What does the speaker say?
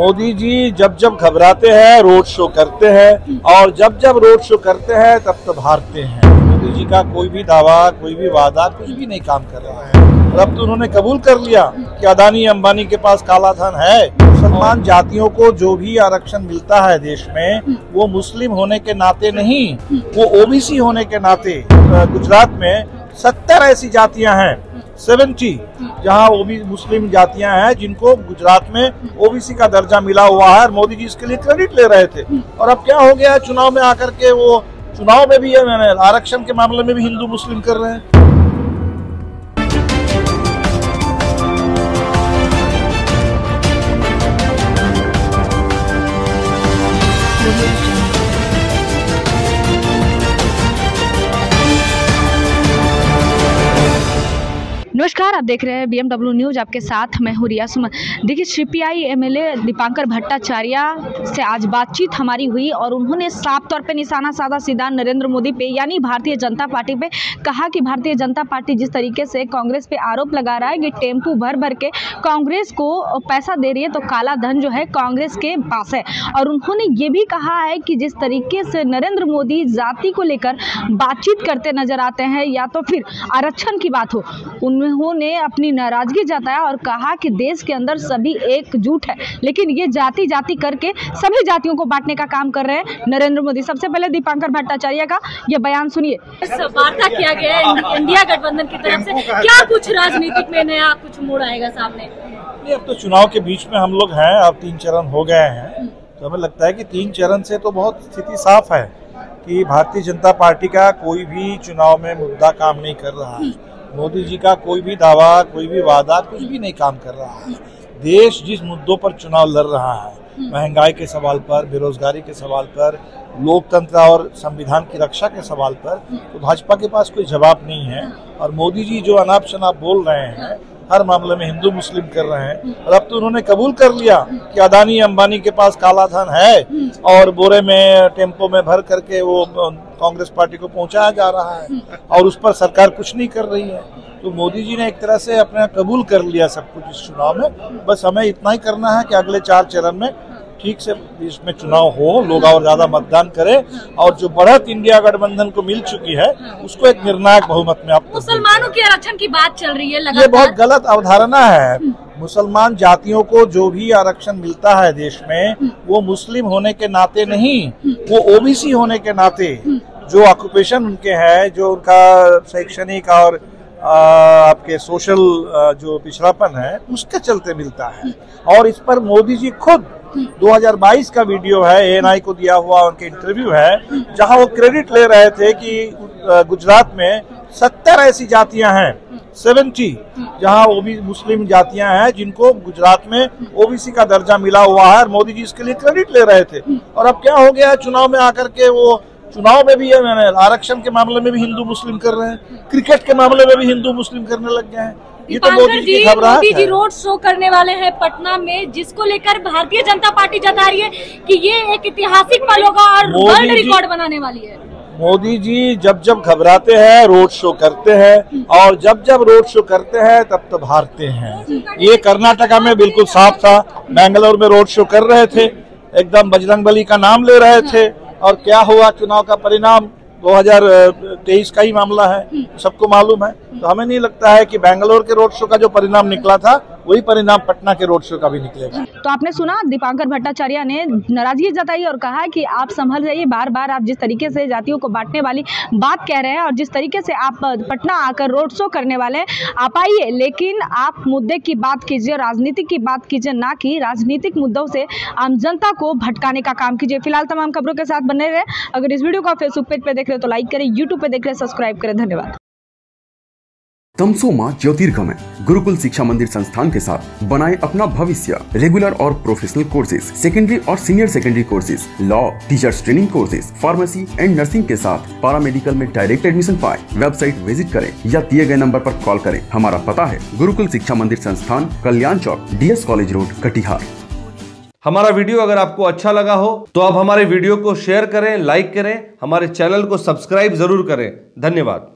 मोदी जी जब जब घबराते हैं रोड शो करते हैं, और जब जब रोड शो करते हैं तब तब हारते हैं। मोदी जी का कोई भी दावा, कोई भी वादा कुछ भी नहीं काम कर रहा है। और अब तो उन्होंने कबूल कर लिया कि अदानी अंबानी के पास काला धन है। मुसलमान जातियों को जो भी आरक्षण मिलता है देश में, वो मुस्लिम होने के नाते नहीं, वो ओबीसी होने के नाते। गुजरात में 70 ऐसी जातियां हैं, 70 जहां ओबीसी मुस्लिम जातियां हैं जिनको गुजरात में ओबीसी का दर्जा मिला हुआ है। और मोदी जी इसके लिए क्रेडिट ले रहे थे। और अब क्या हो गया, चुनाव में आकर के वो चुनाव में भी आरक्षण के मामले में भी हिंदू मुस्लिम कर रहे हैं। नमस्कार, आप देख रहे हैं BMW न्यूज। आपके साथ मैं हूँ रिया सुमन। देखिए, सीपीआई एमएलए दीपांकर भट्टाचार्य से आज बातचीत हमारी हुई और उन्होंने साफ तौर पे निशाना साधा सीधा नरेंद्र मोदी पे, यानी भारतीय जनता पार्टी पे। कहा कि भारतीय जनता पार्टी जिस तरीके से कांग्रेस पे आरोप लगा रहा है कि टेम्पू भर भर के कांग्रेस को पैसा दे रही है, तो काला धन जो है कांग्रेस के पास है। और उन्होंने ये भी कहा है कि जिस तरीके से नरेंद्र मोदी जाति को लेकर बातचीत करते नजर आते हैं, या तो फिर आरक्षण की बात हो, उन्होंने अपनी नाराजगी जताया और कहा कि देश के अंदर सभी एकजुट है, लेकिन ये जाति जाति करके सभी जातियों को बांटने का काम कर रहे हैं नरेंद्र मोदी। सबसे पहले दीपांकर भट्टाचार्य का ये बयान सुनिए। वार्ता किया गया है इंडिया गठबंधन की तरफ से, क्या कुछ राजनीतिक में नया कुछ मोड़ आएगा सामने? अब तो चुनाव के बीच में हम लोग हैं, अब 3 चरण हो गए हैं, तो हमें लगता है कि 3 चरण से तो बहुत स्थिति साफ है कि भारतीय जनता पार्टी का कोई भी चुनाव में मुद्दा काम नहीं कर रहा है। मोदी जी का कोई भी दावा, कोई भी वादा कुछ भी नहीं काम कर रहा है। देश जिस मुद्दों पर चुनाव लड़ रहा है, महंगाई के सवाल पर, बेरोजगारी के सवाल पर, लोकतंत्र और संविधान की रक्षा के सवाल पर, तो भाजपा के पास कोई जवाब नहीं है। और मोदी जी जो अनाप शनाप बोल रहे हैं, हर मामले में हिंदू मुस्लिम कर रहे हैं। और अब तो उन्होंने कबूल कर लिया कि अदानी अंबानी के पास काला धन है और बोरे में टेम्पो में भर करके वो कांग्रेस पार्टी को पहुंचाया जा रहा है, और उस पर सरकार कुछ नहीं कर रही है। तो मोदी जी ने एक तरह से अपना कबूल कर लिया सब कुछ इस चुनाव में। बस हमें इतना ही करना है कि अगले 4 चरण में ठीक से इसमें चुनाव हो, लोग और ज्यादा मतदान करें, और जो बढ़त इंडिया गठबंधन को मिल चुकी है उसको एक निर्णायक बहुमत में। अब मुसलमानों के आरक्षण की बात चल रही है लगातार। ये बहुत गलत अवधारणा है। मुसलमान जातियों को जो भी आरक्षण मिलता है देश में, वो मुस्लिम होने के नाते नहीं, वो ओबीसी होने के नाते, जो ऑक्यूपेशन उनके है, जो उनका शैक्षणिक और आपके सोशल जो पिछड़ापन है, उसके चलते मिलता है। और इस पर मोदी जी खुद 2022 का वीडियो है, एएनआई को दिया हुआ उनके इंटरव्यू है, जहां वो क्रेडिट ले रहे थे कि गुजरात में 70 ऐसी जातियां हैं, 70 जहां ओबीसी मुस्लिम जातियां हैं जिनको गुजरात में ओबीसी का दर्जा मिला हुआ है। और मोदी जी इसके लिए क्रेडिट ले रहे थे। और अब क्या हो गया, चुनाव में आकर के वो चुनाव में भी आरक्षण के मामले में भी हिंदू मुस्लिम कर रहे हैं, क्रिकेट के मामले में भी हिंदू मुस्लिम करने लग गए हैं। ये तो मोदी जी मोदी जी रोड शो करने वाले हैं पटना में, जिसको लेकर भारतीय जनता पार्टी जता रही है कि ये एक ऐतिहासिक पल होगा और वर्ल्ड रिकॉर्ड बनाने वाली है। मोदी जी जब जब घबराते हैं रोड शो करते हैं, और जब जब रोड शो करते हैं तब तब हारते हैं। ये कर्नाटका में बिल्कुल साफ था। बेंगलुरु में रोड शो कर रहे थे, एकदम बजरंगबली का नाम ले रहे थे, और क्या हुआ, चुनाव का परिणाम 2023 का ही मामला है, सबको मालूम है। तो हमें नहीं लगता है कि बेंगलुरु के रोड शो का जो परिणाम निकला था, वही परिणाम पटना के रोड शो का भी निकलेगा। तो आपने सुना, दीपांकर भट्टाचार्य ने नाराजगी जताई और कहा कि आप संभल जाइए। बार बार आप जिस तरीके से जातियों को बांटने वाली बात कह रहे हैं, और जिस तरीके से आप पटना आकर रोड शो करने वाले हैं, आप आइए, लेकिन आप मुद्दे की बात कीजिए, राजनीति की बात कीजिए, ना कि राजनीतिक मुद्दों से आम जनता को भटकाने का काम कीजिए। फिलहाल तमाम खबरों के साथ बने रहे। अगर इस वीडियो को फेसबुक पेज पे देख रहे हो तो लाइक करें, यूट्यूब पे देख रहे सब्सक्राइब करें। धन्यवाद। तमसो ज्योतिर्गमय गुरुकुल शिक्षा मंदिर संस्थान के साथ बनाए अपना भविष्य। रेगुलर और प्रोफेशनल कोर्सेज, सेकेंडरी और senior secondary courses, law, teachers training courses, pharmacy and nursing के साथ पैरामेडिकल में डायरेक्ट एडमिशन पाए। वेबसाइट विजिट करें या दिए गए नंबर पर कॉल करें। हमारा पता है गुरुकुल शिक्षा मंदिर संस्थान, कल्याण चौक, DS कॉलेज रोड, कटिहार। हमारा वीडियो अगर आपको अच्छा लगा हो तो आप हमारे वीडियो को शेयर करें, लाइक करें, हमारे चैनल को सब्सक्राइब जरूर करें। धन्यवाद।